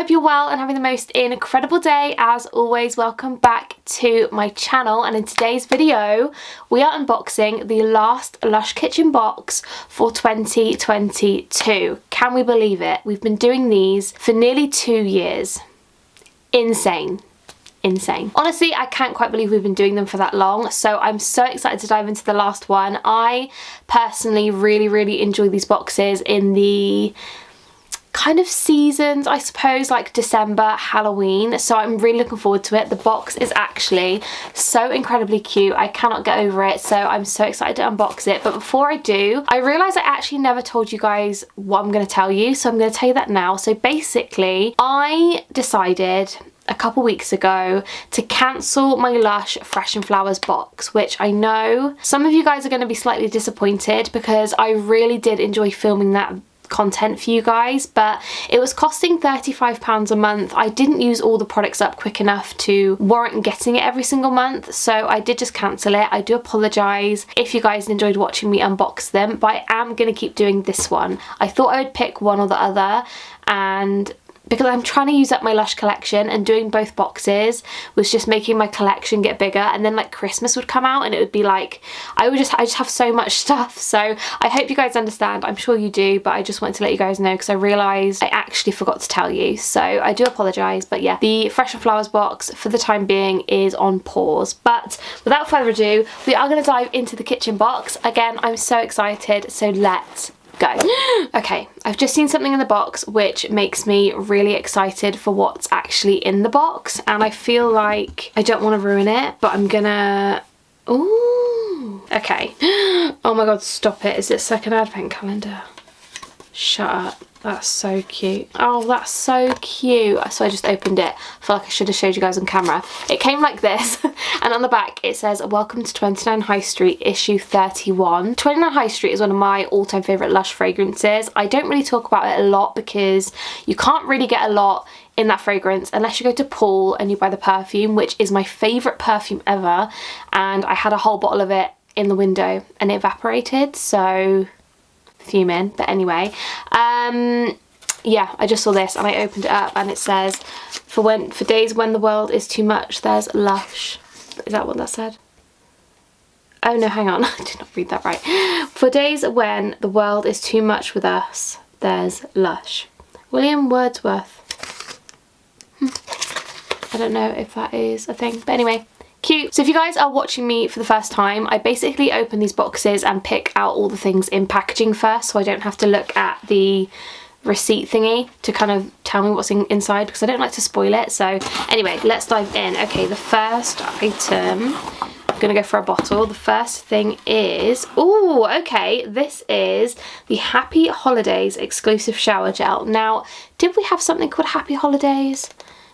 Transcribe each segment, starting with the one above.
hope you're well and having the most incredible day. As always, welcome back to my channel, and in today's video we are unboxing the last Lush kitchen box for 2022. Can we believe it? We've been doing these for nearly 2 years. Insane. Honestly, I can't quite believe we've been doing them for that long, so I'm so excited to dive into the last one. I personally really enjoy these boxes in the kind of seasons, I suppose, like December, Halloween, so I'm really looking forward to it. The box is actually so incredibly cute. I cannot get over it, so I'm so excited to unbox it. But before I do, I realised I actually never told you guys what I'm going to tell you, so I'm going to tell you that now. So basically, I decided a couple weeks ago to cancel my Lush Fresh and Flowers box, which I know some of you guys are going to be slightly disappointed because I really did enjoy filming that content for you guys, but it was costing £35 a month. I didn't use all the products up quick enough to warrant getting it every single month, so I did just cancel it. I do apologise if you guys enjoyed watching me unbox them, but I am going to keep doing this one. I thought I would pick one or the other, and because I'm trying to use up my Lush collection, and doing both boxes was just making my collection get bigger, and then like Christmas would come out and it would be like I just have so much stuff. So I hope you guys understand. I'm sure you do, but I just wanted to let you guys know because I realised I actually forgot to tell you, so I do apologise. But yeah, the Fresh and Flowers box for the time being is on pause. But without further ado, we are going to dive into the kitchen box. Again, I'm so excited, so let's go. Okay, I've just seen something in the box which makes me really excited for what's actually in the box, and I feel like I don't want to ruin it, but I'm gonna... Ooh, okay. Oh my god, stop it. Is it second advent calendar? Shut up. That's so cute. Oh, that's so cute. So I just opened it. I feel like I should have showed you guys on camera. It came like this, and on the back it says, "Welcome to 29 High Street, issue 31. 29 High Street is one of my all-time favourite Lush fragrances. I don't really talk about it a lot because you can't really get a lot in that fragrance unless you go to Paul and you buy the perfume, which is my favourite perfume ever, and I had a whole bottle of it in the window and it evaporated, so fuming. But anyway, yeah, I just saw this and I opened it up and it says, for days when the world is too much, there's Lush." Is that what that said? Oh no, hang on, I did not read that right. "For days when the world is too much with us, there's Lush." William Wordsworth. I don't know if that is a thing, but anyway, cute. So if you guys are watching me for the first time, I basically open these boxes and pick out all the things in packaging first, so I don't have to look at the receipt thingy to kind of tell me what's inside, because I don't like to spoil it. So anyway, let's dive in. Okay, the first item, I'm gonna go for a bottle. The first thing is, oh, okay, this is the Happy Holidays exclusive shower gel. Now, did we have something called Happy Holidays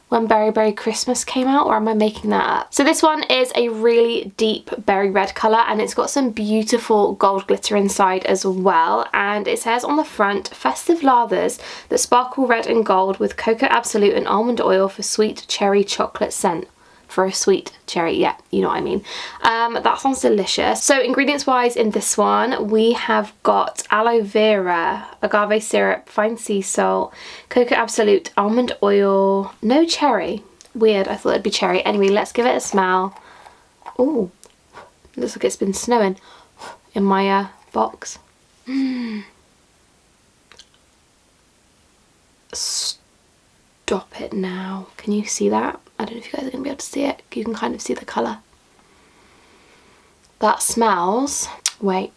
when Berry Berry Christmas came out, or am I making that up? So this one is a really deep berry red colour, and it's got some beautiful gold glitter inside as well, and it says on the front, "Festive lathers that sparkle red and gold with cocoa absolute and almond oil for sweet cherry chocolate scent." For a sweet cherry, yeah, you know what I mean. That sounds delicious. So ingredients wise in this one, we have got aloe vera, agave syrup, fine sea salt, cocoa absolute, almond oil, no cherry. Weird, I thought it'd be cherry. Anyway, let's give it a smell. Oh, looks like it's been snowing in my box. Stop it now. Can you see that? I don't know if you guys are going to be able to see it. You can kind of see the colour. That smells... Wait,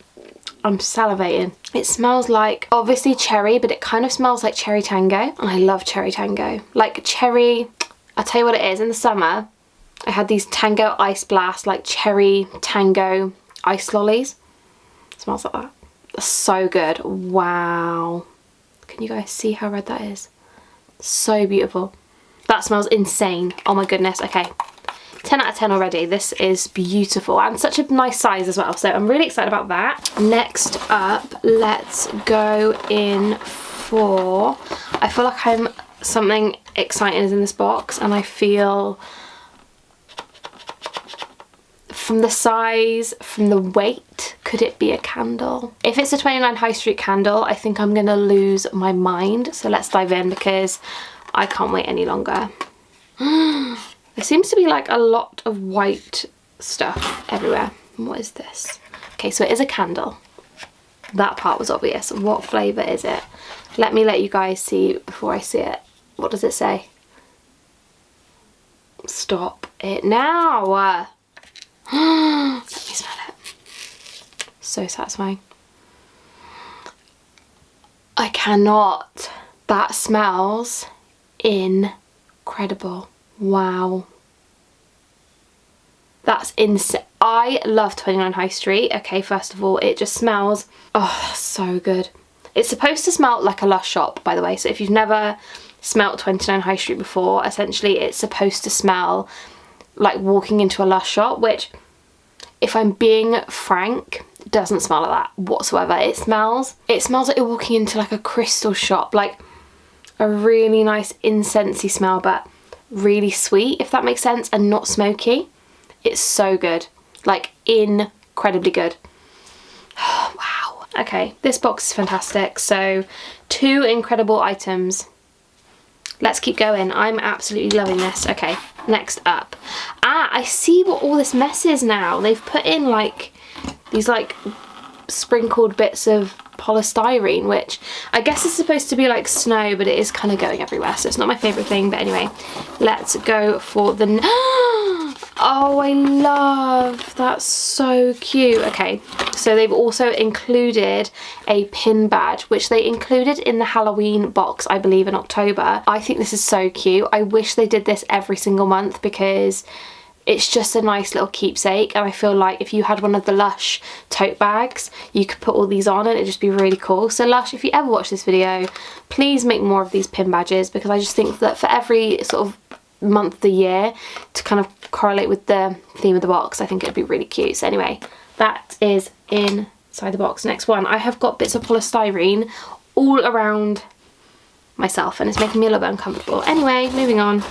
I'm salivating. It smells like, obviously cherry, but it kind of smells like cherry tango. And I love cherry tango. Like cherry... I'll tell you what it is. In the summer, I had these Tango Ice Blast, like cherry tango ice lollies. It smells like that. That's so good. Wow. Can you guys see how red that is? So beautiful. That smells insane. Oh my goodness. Okay, 10 out of 10 already. This is beautiful and such a nice size as well, so I'm really excited about that. Next up, let's go in for, I feel like something exciting is in this box, and I feel from the size, from the weight, could it be a candle? If it's a 29 High Street candle, I think I'm gonna lose my mind. So let's dive in, because I can't wait any longer. There seems to be like a lot of white stuff everywhere. What is this? Okay, so it is a candle. That part was obvious. What flavour is it? Let you guys see before I see it. What does it say? Stop it now. Let me smell it. So satisfying. I cannot. That smells incredible. Wow. That's insane. I love 29 High Street. Okay, first of all, it just smells, oh, so good. It's supposed to smell like a Lush shop, by the way. So if you've never smelt 29 High Street before, essentially it's supposed to smell like walking into a Lush shop, which, if I'm being frank, doesn't smell like that whatsoever. It smells like you're walking into like a crystal shop, like a really nice incensey smell, but really sweet, if that makes sense, and not smoky. It's so good, like incredibly good. Wow. Okay, this box is fantastic. So 2 incredible items. Let's keep going. I'm absolutely loving this. Okay, next up. I see what all this mess is now. They've put in like these like sprinkled bits of polystyrene, which I guess is supposed to be like snow, but it is kind of going everywhere, so it's not my favourite thing. But anyway, let's go for the... Oh, I love, that's so cute. Okay, so they've also included a pin badge, which they included in the Halloween box, I believe, in October. I think this is so cute. I wish they did this every single month, because it's just a nice little keepsake, and I feel like if you had one of the Lush tote bags, you could put all these on and it'd just be really cool. So Lush, if you ever watch this video, please make more of these pin badges, because I just think that for every sort of month of the year to kind of correlate with the theme of the box, I think it'd be really cute. So anyway, that is inside the box. Next one, I have got bits of polystyrene all around myself and it's making me a little bit uncomfortable. Anyway, moving on.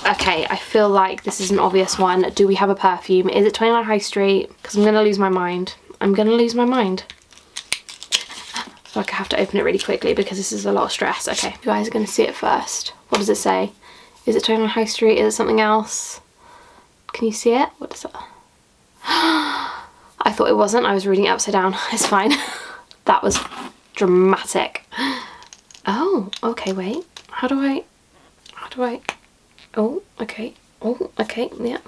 Okay, I feel like this is an obvious one. Do we have a perfume? Is it 29 High Street? Because I'm gonna lose my mind. I'm gonna lose my mind. Like I have to open it really quickly because this is a lot of stress. Okay, you guys are gonna see it first. What does it say? Is it 29 High Street? Is it something else? Can you see it? What is it? I thought it wasn't. I was reading it upside down. It's fine. That was dramatic. Oh, okay, wait. How do I, oh, okay. Oh, okay, yeah.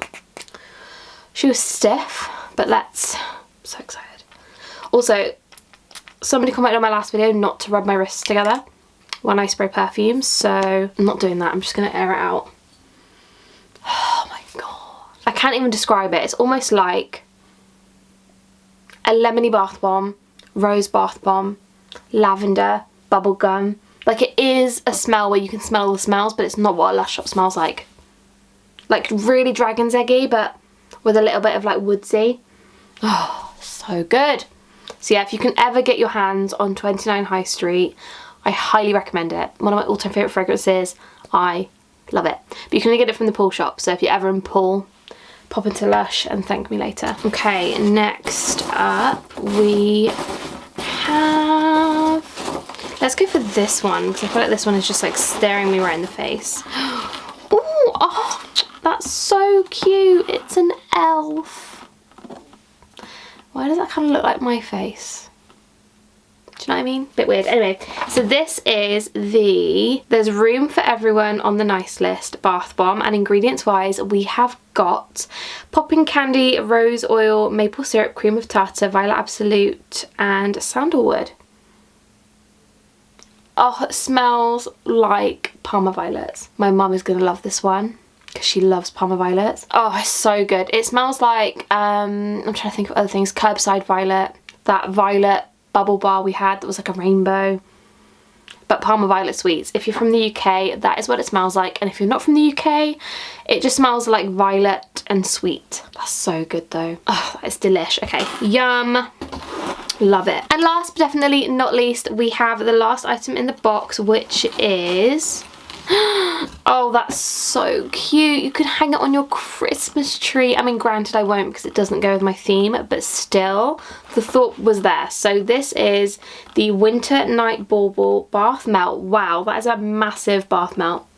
She was stiff, but let's, I'm so excited. Also, somebody commented on my last video not to rub my wrists together when I spray perfume, so I'm not doing that. I'm just gonna air it out. Oh my god. I can't even describe it. It's almost like a lemony bath bomb, rose bath bomb, lavender, bubble gum. Like it is a smell where you can smell all the smells, but it's not what a Lush shop smells like. Like really dragon's eggy, but with a little bit of like woodsy. Oh, so good. So yeah, if you can ever get your hands on 29 High Street, I highly recommend it. One of my all-time favourite fragrances. I love it. But you can only get it from the Pool shop, so if you're ever in Pool, pop into Lush and thank me later. Okay, next up we have... Let's go for this one, because I feel like this one is just like staring me right in the face. Ooh, oh, that's so cute. It's an elf. Why does that kind of look like my face? Do you know what I mean? Bit weird. Anyway, so this is the There's Room for Everyone on the Nice List bath bomb, and ingredients wise we have got popping candy, rose oil, maple syrup, cream of tartar, violet absolute and sandalwood. Oh, it smells like Parma violets. My mum is gonna love this one because she loves Parma violets. Oh, it's so good. It smells like, I'm trying to think of other things, curbside violet, that violet bubble bar we had that was like a rainbow, but Parma violet sweets. If you're from the UK, that is what it smells like, and if you're not from the UK, it just smells like violet and sweet. That's so good though. Oh, that is delish. Okay, yum. Love it. And last but definitely not least, we have the last item in the box, which is... Oh, that's so cute. You could hang it on your Christmas tree. I mean, granted I won't because it doesn't go with my theme, but still, the thought was there. So this is the Winter Night Bauble Bath Melt. Wow, that is a massive bath melt.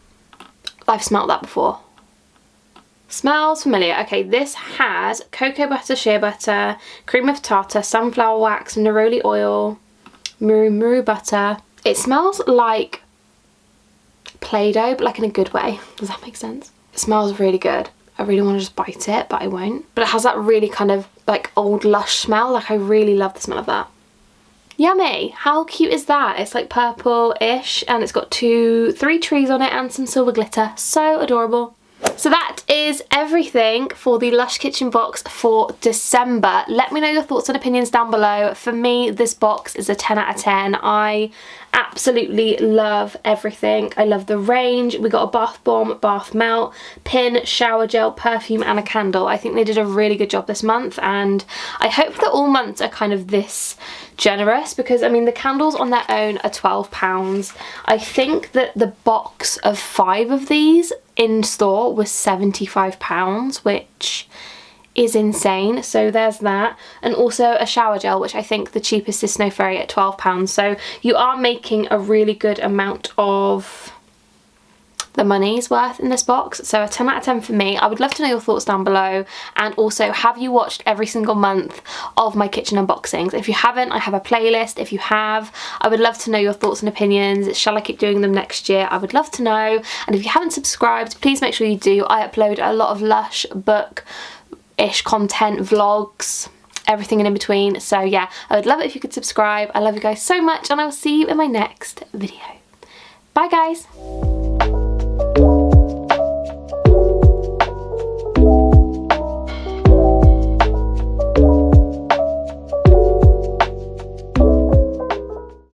I've smelled that before. Smells familiar. Okay, this has cocoa butter, shea butter, cream of tartar, sunflower wax, neroli oil, muru butter. It smells like Play-Doh, but like in a good way. Does that make sense? It smells really good. I really want to just bite it, but I won't. But it has that really kind of like old Lush smell. Like I really love the smell of that. Yummy. How cute is that? It's like purple-ish and it's got 3 trees on it and some silver glitter. So adorable. So that is everything for the Lush Kitchen box for December. Let me know your thoughts and opinions down below. For me, this box is a 10 out of 10. I absolutely love everything. I love the range. We got a bath bomb, bath melt, pin, shower gel, perfume and a candle. I think they did a really good job this month, and I hope that all months are kind of this generous, because I mean the candles on their own are £12. I think that the box of 5 of these in store was £75, which is insane. So there's that, and also a shower gel, which I think the cheapest is Snow Fairy at £12. So you are making a really good amount of the money's worth in this box. So a 10 out of 10 for me. I would love to know your thoughts down below, and also have you watched every single month of my kitchen unboxings? If you haven't, I have a playlist. If you have, I would love to know your thoughts and opinions. Shall I keep doing them next year? I would love to know. And if you haven't subscribed, please make sure you do. I upload a lot of Lush book-ish content, vlogs, everything in between. So yeah, I would love it if you could subscribe. I love you guys so much, and I will see you in my next video. Bye guys.